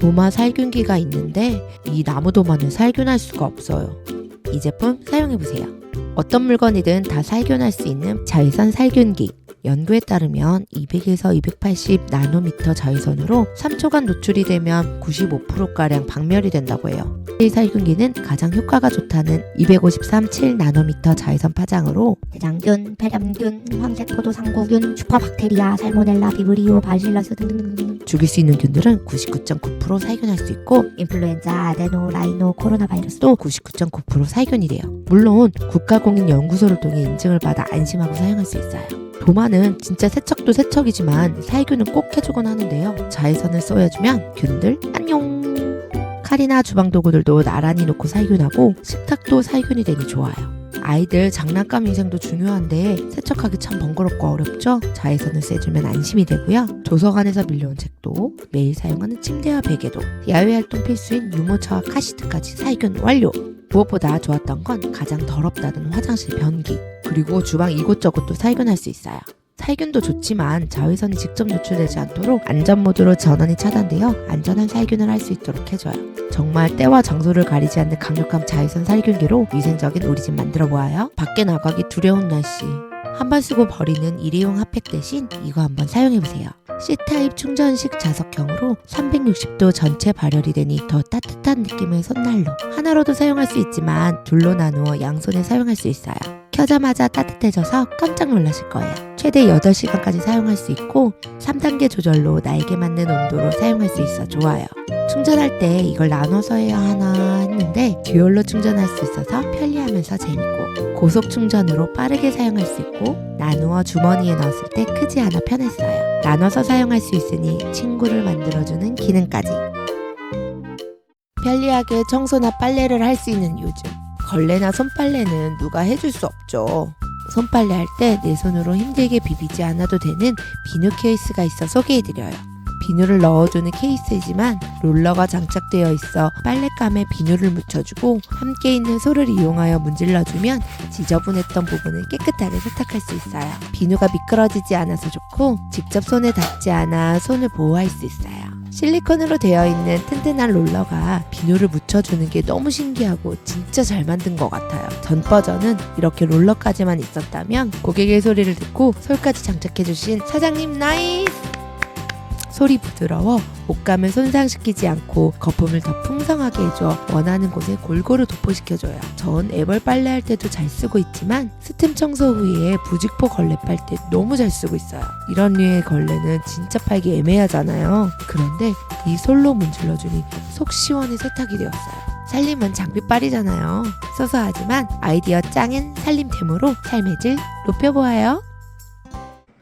도마 살균기가 있는데 이 나무 도마는 살균할 수가 없어요. 이 제품 사용해보세요. 어떤 물건이든 다 살균할 수 있는 자외선 살균기. 연구에 따르면 200에서 280 나노미터 자외선으로 3초간 노출이 되면 95%가량 박멸이 된다고 해요. 이 살균기는 가장 효과가 좋다는 253.7 나노미터 자외선 파장으로 대장균, 폐렴균, 황색포도 상구균, 슈퍼박테리아, 살모넬라, 비브리오, 바실러스 등등등 죽일 수 있는 균들은 99.9% 살균할 수 있고 인플루엔자, 아데노, 라이노, 코로나 바이러스 또 99.9% 살균이 돼요. 물론 국가공인연구소를 통해 인증을 받아 안심하고 사용할 수 있어요. 도마는 진짜 세척도 세척이지만 살균은 꼭 해주곤 하는데요. 자외선을 쏘여주면 균들 안녕! 칼이나 주방도구들도 나란히 놓고 살균하고 식탁도 살균이 되니 좋아요. 아이들 장난감 위생도 중요한데 세척하기 참 번거롭고 어렵죠? 자외선을 쐬주면 안심이 되고요. 도서관에서 빌려온 책도 매일 사용하는 침대와 베개도 야외활동 필수인 유모차와 카시트까지 살균 완료! 무엇보다 좋았던 건 가장 더럽다는 화장실 변기 그리고 주방 이곳저곳도 살균할 수 있어요. 살균도 좋지만 자외선이 직접 노출되지 않도록 안전모드로 전원이 차단되어 안전한 살균을 할 수 있도록 해줘요. 정말 때와 장소를 가리지 않는 강력한 자외선 살균기로 위생적인 우리 집 만들어 보아요. 밖에 나가기 두려운 날씨 한 번 쓰고 버리는 일회용 핫팩 대신 이거 한번 사용해보세요. C타입 충전식 자석형으로 360도 전체 발열이 되니 더 따뜻한 느낌의 손난로 하나로도 사용할 수 있지만 둘로 나누어 양손에 사용할 수 있어요. 켜자마자 따뜻해져서 깜짝 놀라실 거예요. 최대 8시간까지 사용할 수 있고 3단계 조절로 나에게 맞는 온도로 사용할 수 있어 좋아요. 충전할 때 이걸 나눠서 해야 하나 했는데 듀얼로 충전할 수 있어서 편리하면서 재밌고 고속 충전으로 빠르게 사용할 수 있고 나누어 주머니에 넣었을 때 크지 않아 편했어요. 나눠서 사용할 수 있으니 친구를 만들어주는 기능까지. 편리하게 청소나 빨래를 할 수 있는 요즘. 걸레나 손빨래는 누가 해줄 수 없죠. 손빨래 할 때 내 손으로 힘들게 비비지 않아도 되는 비누 케이스가 있어 소개해드려요. 비누를 넣어주는 케이스이지만 롤러가 장착되어 있어 빨랫감에 비누를 묻혀주고 함께 있는 솔을 이용하여 문질러주면 지저분했던 부분을 깨끗하게 세탁할 수 있어요. 비누가 미끄러지지 않아서 좋고 직접 손에 닿지 않아 손을 보호할 수 있어요. 실리콘으로 되어 있는 튼튼한 롤러가 비누를 묻혀주는 게 너무 신기하고 진짜 잘 만든 것 같아요. 전 버전은 이렇게 롤러까지만 있었다면 고객의 소리를 듣고 솔까지 장착해주신 사장님 나이스! 솔이 부드러워 옷감을 손상시키지 않고 거품을 더 풍성하게 해줘 원하는 곳에 골고루 도포시켜줘요. 전 애벌 빨래할 때도 잘 쓰고 있지만 스팀 청소 후에 부직포 걸레 빨 때 너무 잘 쓰고 있어요. 이런 류의 걸레는 진짜 팔기 애매하잖아요. 그런데 이 솔로 문질러주니 속 시원히 세탁이 되었어요. 살림은 장비빨이잖아요. 소소하지만 아이디어 짱인 살림템으로 삶의 질 높여보아요.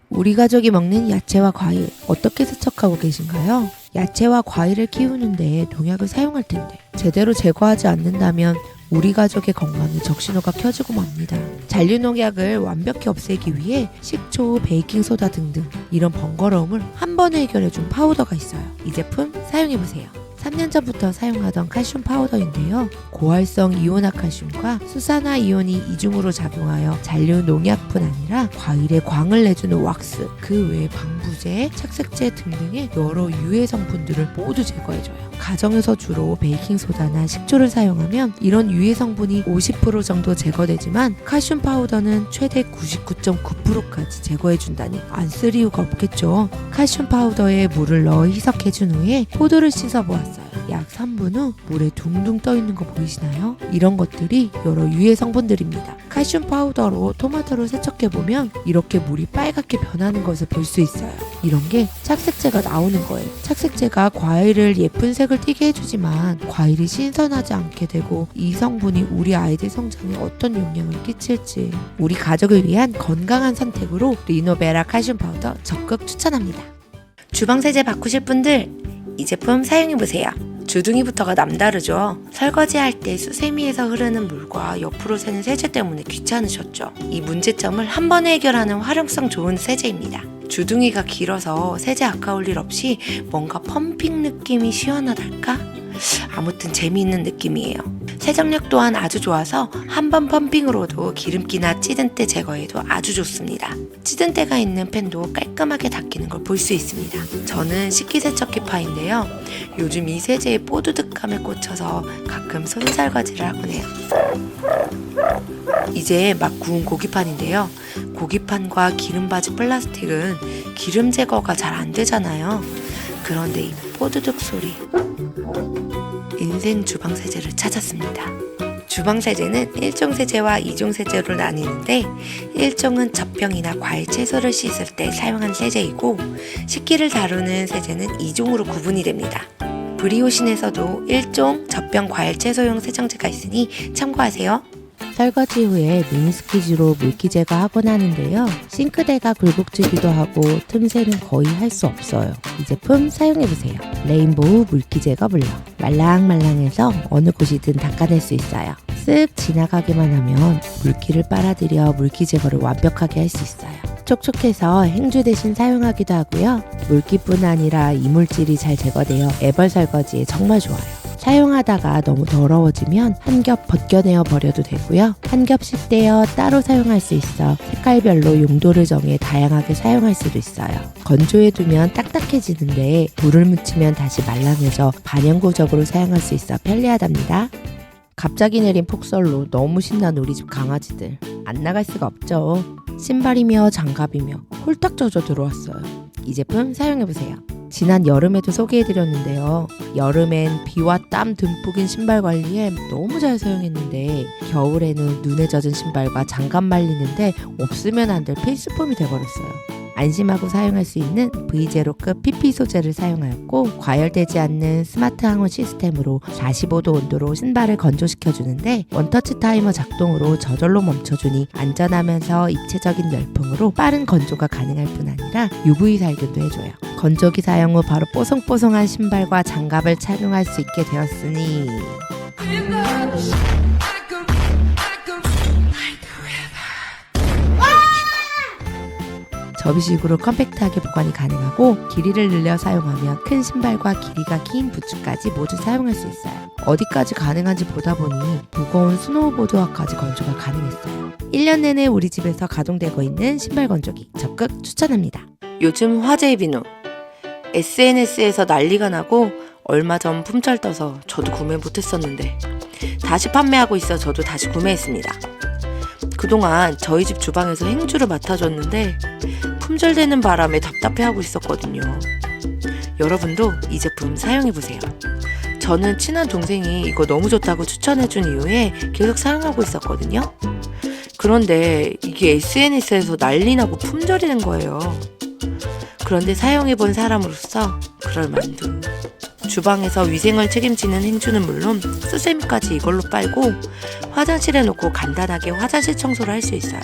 우리 가족이 먹는 야채와 과일 어떻게 세척하고 계신가요? 야채와 과일을 키우는데 농약을 사용할 텐데 제대로 제거하지 않는다면 우리 가족의 건강에 적신호가 켜지고 맙니다. 잔류농약을 완벽히 없애기 위해 식초, 베이킹소다 등등 이런 번거로움을 한 번에 해결해준 파우더가 있어요. 이 제품 사용해보세요. 3년 전부터 사용하던 칼슘 파우더인데요. 고활성 이오나칼슘과 수산화 이온이 이중으로 작용하여 잔류 농약뿐 아니라 과일에 광을 내주는 왁스, 그 외에 방부제, 착색제 등등의 여러 유해 성분들을 모두 제거해줘요. 가정에서 주로 베이킹소다나 식초를 사용하면 이런 유해 성분이 50% 정도 제거되지만 칼슘 파우더는 최대 99.9%까지 제거해준다니 안 쓸 이유가 없겠죠. 칼슘 파우더에 물을 넣어 희석해준 후에 포도를 씻어보았어요. 약 3분 후 물에 둥둥 떠있는 거 보이시나요? 이런 것들이 여러 유해 성분들입니다. 칼슘 파우더로 토마토를 세척해보면 이렇게 물이 빨갛게 변하는 것을 볼 수 있어요. 이런 게 착색제가 나오는 거예요. 착색제가 과일을 예쁜 색을 띠게 해주지만 과일이 신선하지 않게 되고 이 성분이 우리 아이들 성장에 어떤 영향을 끼칠지 우리 가족을 위한 건강한 선택으로 리노베라 칼슘 파우더 적극 추천합니다. 주방 세제 바꾸실 분들 이 제품 사용해보세요. 주둥이부터가 남다르죠. 설거지할 때 수세미에서 흐르는 물과 옆으로 새는 세제 때문에 귀찮으셨죠. 이 문제점을 한 번에 해결하는 활용성 좋은 세제입니다. 주둥이가 길어서 세제 아까울 일 없이 뭔가 펌핑 느낌이 시원하달까? 아무튼 재미있는 느낌이에요. 세정력 또한 아주 좋아서 한 번 펌핑으로도 기름기나 찌든 때 제거해도 아주 좋습니다. 찌든 때가 있는 팬도 깔끔하게 닦이는 걸 볼 수 있습니다. 저는 식기세척기파인데요. 요즘 이 세제의 뽀드득함에 꽂혀서 가끔 손살과지를 하곤 해요. 이제 막 구운 고기판인데요. 고기판과 기름바지 플라스틱은 기름 제거가 잘 안 되잖아요. 그런데 이 뽀드득 소리, 인생 주방세제를 찾았습니다. 주방세제는 1종 세제와 2종 세제로 나뉘는데 1종은 젖병이나 과일 채소를 씻을 때 사용한 세제이고 식기를 다루는 세제는 2종으로 구분이 됩니다. 브리오신에서도 1종 젖병 과일 채소용 세정제가 있으니 참고하세요. 설거지 후에 미니스퀴즈로 물기 제거하곤 하는데요. 싱크대가 굴곡지기도 하고 틈새는 거의 할 수 없어요. 이 제품 사용해보세요. 레인보우 물기 제거 블러. 말랑말랑해서 어느 곳이든 닦아낼 수 있어요. 쓱 지나가기만 하면 물기를 빨아들여 물기 제거를 완벽하게 할 수 있어요. 촉촉해서 행주 대신 사용하기도 하고요. 물기뿐 아니라 이물질이 잘 제거되어 애벌 설거지에 정말 좋아요. 사용하다가 너무 더러워지면 한 겹 벗겨내어 버려도 되고요. 한 겹씩 떼어 따로 사용할 수 있어 색깔별로 용도를 정해 다양하게 사용할 수도 있어요. 건조해 두면 딱딱해지는데 물을 묻히면 다시 말랑해져 반영구적으로 사용할 수 있어 편리하답니다. 갑자기 내린 폭설로 너무 신난 우리 집 강아지들. 안 나갈 수가 없죠. 신발이며 장갑이며 홀딱 젖어 들어왔어요. 이 제품 사용해보세요. 지난 여름에도 소개해드렸는데요. 여름엔 비와 땀 듬뿍인 신발 관리에 너무 잘 사용했는데 겨울에는 눈에 젖은 신발과 장갑 말리는데 없으면 안 될 필수품이 돼버렸어요. 안심하고 사용할 수 있는 V0급 PP 소재를 사용하였고 과열되지 않는 스마트 항원 시스템으로 45도 온도로 신발을 건조시켜주는데 원터치 타이머 작동으로 저절로 멈춰주니 안전하면서 입체적인 열풍으로 빠른 건조가 가능할 뿐 아니라 UV 살균도 해줘요. 건조기 사용 후 바로 뽀송뽀송한 신발과 장갑을 착용할 수 있게 되었으니 접이식으로 컴팩트하게 보관이 가능하고 길이를 늘려 사용하면 큰 신발과 길이가 긴 부츠까지 모두 사용할 수 있어요. 어디까지 가능한지 보다 보니 무거운 스노우보드와까지 건조가 가능했어요. 1년 내내 우리 집에서 가동되고 있는 신발 건조기 적극 추천합니다. 요즘 화제의 비누 SNS에서 난리가 나고 얼마 전 품절 떠서 저도 구매 못했었는데 다시 판매하고 있어 저도 다시 구매했습니다. 그동안 저희 집 주방에서 행주를 맡아줬는데 품절되는 바람에 답답해하고 있었거든요. 여러분도 이 제품 사용해보세요. 저는 친한 동생이 이거 너무 좋다고 추천해준 이후에 계속 사용하고 있었거든요. 그런데 이게 SNS에서 난리 나고 품절이 된 거예요. 그런데 사용해본 사람으로서 그럴만도. 주방에서 위생을 책임지는 행주는 물론 수세미까지 이걸로 빨고 화장실에 놓고 간단하게 화장실 청소를 할 수 있어요.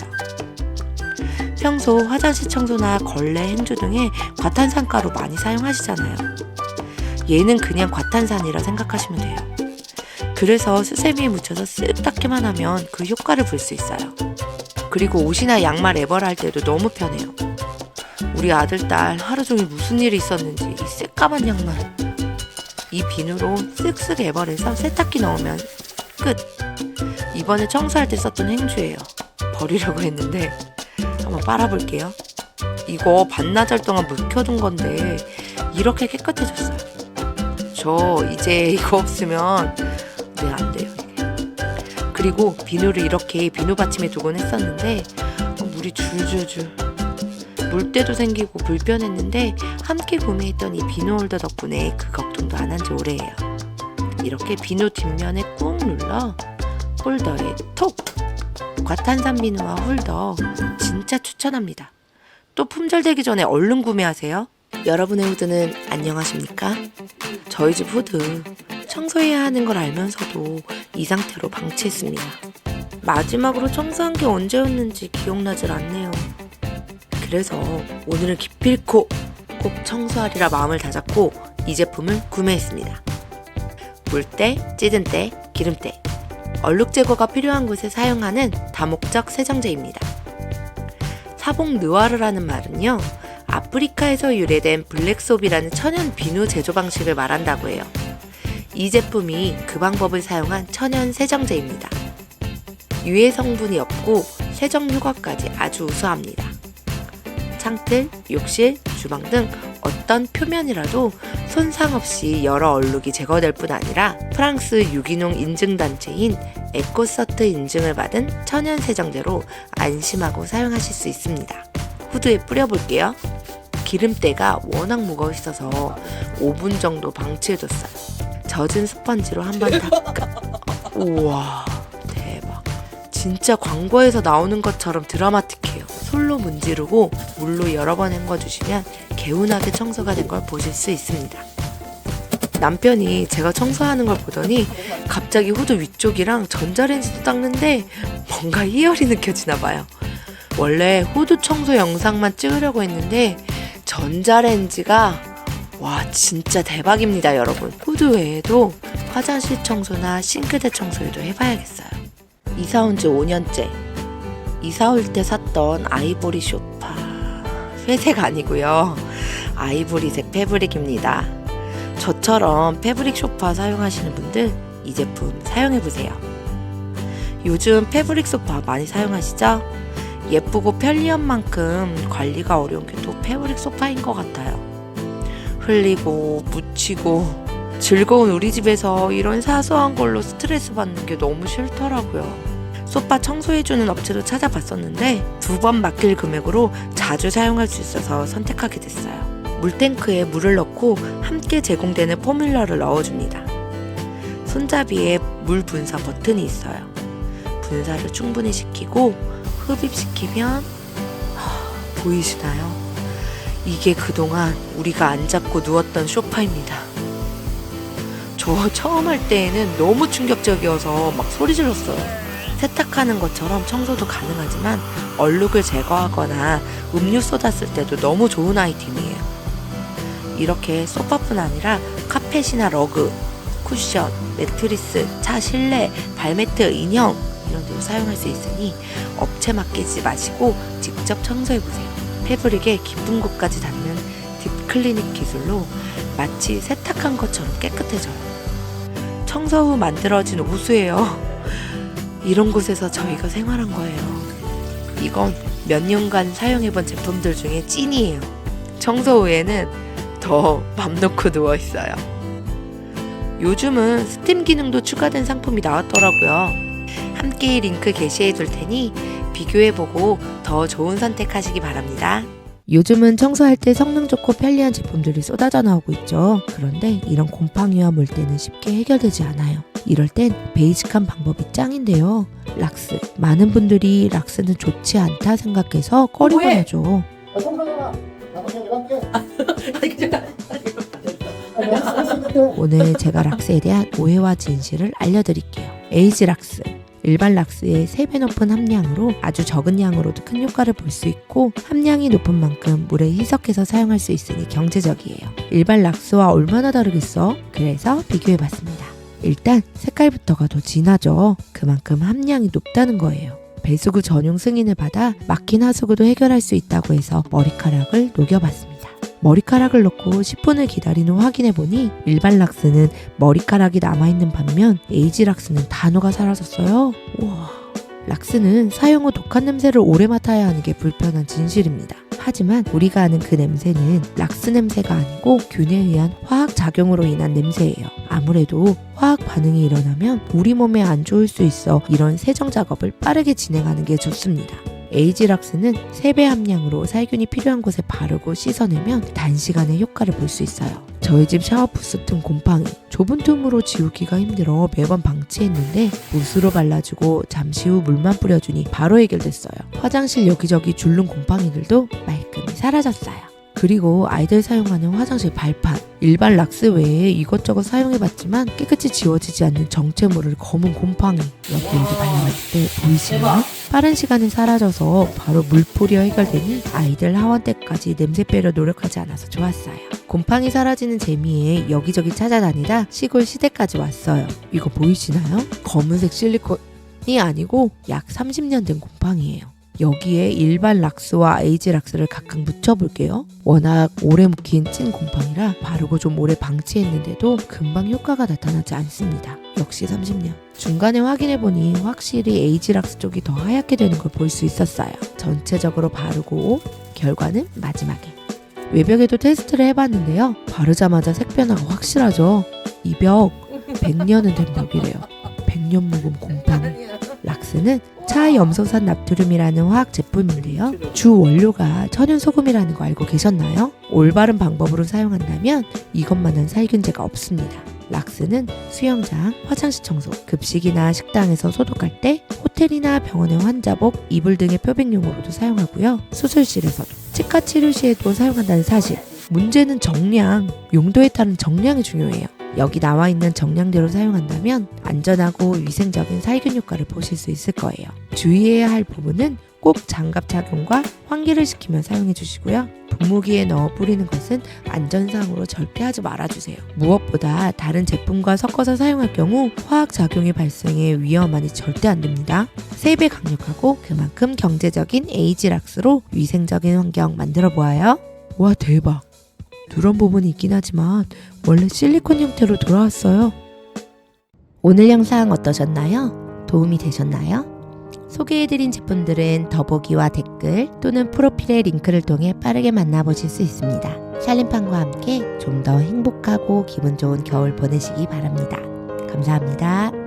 평소 화장실 청소나 걸레, 행주 등에 과탄산가루 많이 사용하시잖아요. 얘는 그냥 과탄산이라 생각하시면 돼요. 그래서 수세미에 묻혀서 쓱 닦기만 하면 그 효과를 볼 수 있어요. 그리고 옷이나 양말 애벌할 때도 너무 편해요. 우리 아들, 딸 하루 종일 무슨 일이 있었는지 이 새까만 양말 이 비누로 쓱쓱 애벌해서 세탁기 넣으면 끝! 이번에 청소할 때 썼던 행주예요. 버리려고 했는데 한번 빨아볼게요. 이거 반나절 동안 묵혀둔 건데 이렇게 깨끗해졌어요. 저 이제 이거 없으면 안 돼요. 이게. 그리고 비누를 이렇게 비누 받침에 두곤 했었는데 물이 줄줄줄 물때도 생기고 불편했는데 함께 구매했던 이 비누 홀더 덕분에 그 걱정도 안 한 지 오래예요. 이렇게 비누 뒷면에 꾹 눌러 홀더에 톡! 과탄산 비누와 홀더 진짜 추천합니다. 또 품절되기 전에 얼른 구매하세요. 여러분의 후드는 안녕하십니까? 저희 집 후드 청소해야 하는 걸 알면서도 이 상태로 방치했습니다. 마지막으로 청소한 게 언제였는지 기억나질 않네요. 그래서 오늘은 기필코 꼭 청소하리라 마음을 다잡고 이 제품을 구매했습니다. 물때, 찌든때, 기름때, 얼룩 제거가 필요한 곳에 사용하는 다목적 세정제입니다. 사봉 느와르라는 말은요, 아프리카에서 유래된 블랙소비라는 천연 비누 제조 방식을 말한다고 해요. 이 제품이 그 방법을 사용한 천연 세정제입니다. 유해 성분이 없고 세정 효과까지 아주 우수합니다. 창틀, 욕실, 주방 등 어떤 표면이라도 손상 없이 여러 얼룩이 제거될 뿐 아니라 프랑스 유기농 인증단체인 에코서트 인증을 받은 천연 세정제로 안심하고 사용하실 수 있습니다. 후드에 뿌려볼게요. 기름때가 워낙 무거워 있어서 5분 정도 방치해뒀어요. 젖은 스펀지로 한번 닦아. 우와, 대박. 진짜 광고에서 나오는 것처럼 드라마틱해요. 솔로 문지르고 물로 여러 번 헹궈주시면 개운하게 청소가 된 걸 보실 수 있습니다. 남편이 제가 청소하는 걸 보더니 갑자기 후드 위쪽이랑 전자레인지도 닦는데 뭔가 희열이 느껴지나 봐요. 원래 후드 청소 영상만 찍으려고 했는데 전자레인지가 와 진짜 대박입니다 여러분. 후드 외에도 화장실 청소나 싱크대 청소에도 해봐야겠어요. 이사 온 지 5년째. 이사 올 때 샀던 아이보리 소파. 회색 아니고요. 아이보리색 패브릭입니다. 저처럼 패브릭 소파 사용하시는 분들 이 제품 사용해보세요. 요즘 패브릭 소파 많이 사용하시죠? 예쁘고 편리한 만큼 관리가 어려운 게 또 패브릭 소파인 것 같아요. 흘리고 묻히고 즐거운 우리 집에서 이런 사소한 걸로 스트레스 받는 게 너무 싫더라고요. 소파 청소해주는 업체도 찾아봤었는데 2번 맡길 금액으로 자주 사용할 수 있어서 선택하게 됐어요. 물탱크에 물을 넣고 함께 제공되는 포뮬러를 넣어줍니다. 손잡이에 물 분사 버튼이 있어요. 분사를 충분히 시키고 흡입시키면 보이시나요? 이게 그동안 우리가 안 잡고 누웠던 소파입니다. 저 처음 할 때에는 너무 충격적이어서 막 소리 질렀어요. 세탁하는 것처럼 청소도 가능하지만 얼룩을 제거하거나 음료 쏟았을 때도 너무 좋은 아이템이에요. 이렇게 소파뿐 아니라 카펫이나 러그, 쿠션, 매트리스, 차 실내, 발매트, 인형 이런 데도 사용할 수 있으니 업체 맡기지 마시고 직접 청소해보세요. 패브릭에 깊은 곳까지 닿는 딥클리닉 기술로 마치 세탁한 것처럼 깨끗해져요. 청소 후 만들어진 오수예요. 이런 곳에서 저희가 생활한 거예요. 이건 몇 년간 사용해본 제품들 중에 찐이에요. 청소 후에는 더 맘 놓고 누워있어요. 요즘은 스팀 기능도 추가된 상품이 나왔더라고요. 함께 링크 게시해 둘 테니 비교해보고 더 좋은 선택하시기 바랍니다. 요즘은 청소할 때 성능 좋고 편리한 제품들이 쏟아져 나오고 있죠. 그런데 이런 곰팡이와 물때는 쉽게 해결되지 않아요. 이럴 땐 베이직한 방법이 짱인데요. 락스. 많은 분들이 락스는 좋지 않다 생각해서 꺼리곤 하죠. 오늘 제가 락스에 대한 오해와 진실을 알려드릴게요. 에이지 락스. 일반 락스의 3배 높은 함량으로 아주 적은 양으로도 큰 효과를 볼 수 있고 함량이 높은 만큼 물에 희석해서 사용할 수 있으니 경제적이에요. 일반 락스와 얼마나 다르겠어? 그래서 비교해봤습니다. 일단 색깔부터가 더 진하죠. 그만큼 함량이 높다는 거예요. 배수구 전용 승인을 받아 막힌 하수구도 해결할 수 있다고 해서 머리카락을 녹여봤습니다. 머리카락을 넣고 10분을 기다린 후 확인해보니 일반 락스는 머리카락이 남아있는 반면 에이지 락스는 단어가 사라졌어요. 우와. 락스는 사용 후 독한 냄새를 오래 맡아야 하는 게 불편한 진실입니다. 하지만 우리가 아는 그 냄새는 락스 냄새가 아니고 균에 의한 화학 작용으로 인한 냄새예요. 아무래도 화학 반응이 일어나면 우리 몸에 안 좋을 수 있어 이런 세정 작업을 빠르게 진행하는 게 좋습니다. 에이지 락스는 3배 함량으로 살균이 필요한 곳에 바르고 씻어내면 단시간에 효과를 볼 수 있어요. 저희 집 샤워 부스 틈 곰팡이 좁은 틈으로 지우기가 힘들어 매번 방치했는데 붓으로 발라주고 잠시 후 물만 뿌려주니 바로 해결됐어요. 화장실 여기저기 줄눈 곰팡이들도 말끔히 사라졌어요. 그리고 아이들 사용하는 화장실 발판 일반 락스 외에 이것저것 사용해봤지만 깨끗이 지워지지 않는 정체모를 검은 곰팡이 여기에도 발라봤을 때 보이시나요? 빠른 시간에 사라져서 바로 물풀이어 해결되니 아이들 하원 때까지 냄새 빼려 노력하지 않아서 좋았어요. 곰팡이 사라지는 재미에 여기저기 찾아다니다 시골 시댁까지 왔어요. 이거 보이시나요? 검은색 실리콘이 아니고 약 30년 된 곰팡이에요. 여기에 일반 락스와 에이지 락스를 각각 묻혀볼게요. 워낙 오래 묵힌 찐 곰팡이라 바르고 좀 오래 방치했는데도 금방 효과가 나타나지 않습니다. 역시 30년. 중간에 확인해보니 확실히 에이지 락스 쪽이 더 하얗게 되는 걸 볼 수 있었어요. 전체적으로 바르고 결과는 마지막에. 외벽에도 테스트를 해봤는데요. 바르자마자 색 변화가 확실하죠. 이 벽 100년은 된 벽이래요. 100년 묵은 곰팡이. 락스는 차염소산 납트륨이라는 화학 제품인데요. 주 원료가 천연소금이라는 거 알고 계셨나요? 올바른 방법으로 사용한다면 이것만한 살균제가 없습니다. 락스는 수영장, 화장실 청소, 급식이나 식당에서 소독할 때, 호텔이나 병원의 환자복, 이불 등의 표백용으로도 사용하고요. 수술실에서도, 치과 치료 시에도 사용한다는 사실. 문제는 정량, 용도에 따른 정량이 중요해요. 여기 나와 있는 정량대로 사용한다면 안전하고 위생적인 살균 효과를 보실 수 있을 거예요. 주의해야 할 부분은 꼭 장갑 착용과 환기를 시키며 사용해 주시고요. 분무기에 넣어 뿌리는 것은 안전상으로 절대 하지 말아주세요. 무엇보다 다른 제품과 섞어서 사용할 경우 화학작용이 발생해 위험하니 절대 안 됩니다. 3배 강력하고 그만큼 경제적인 에이지 락스로 위생적인 환경 만들어 보아요. 와 대박! 누런 부분이 있긴 하지만 원래 실리콘 형태로 돌아왔어요. 오늘 영상 어떠셨나요? 도움이 되셨나요? 소개해드린 제품들은 더보기와 댓글 또는 프로필의 링크를 통해 빠르게 만나보실 수 있습니다. 샬림팡과 함께 좀 더 행복하고 기분 좋은 겨울 보내시기 바랍니다. 감사합니다.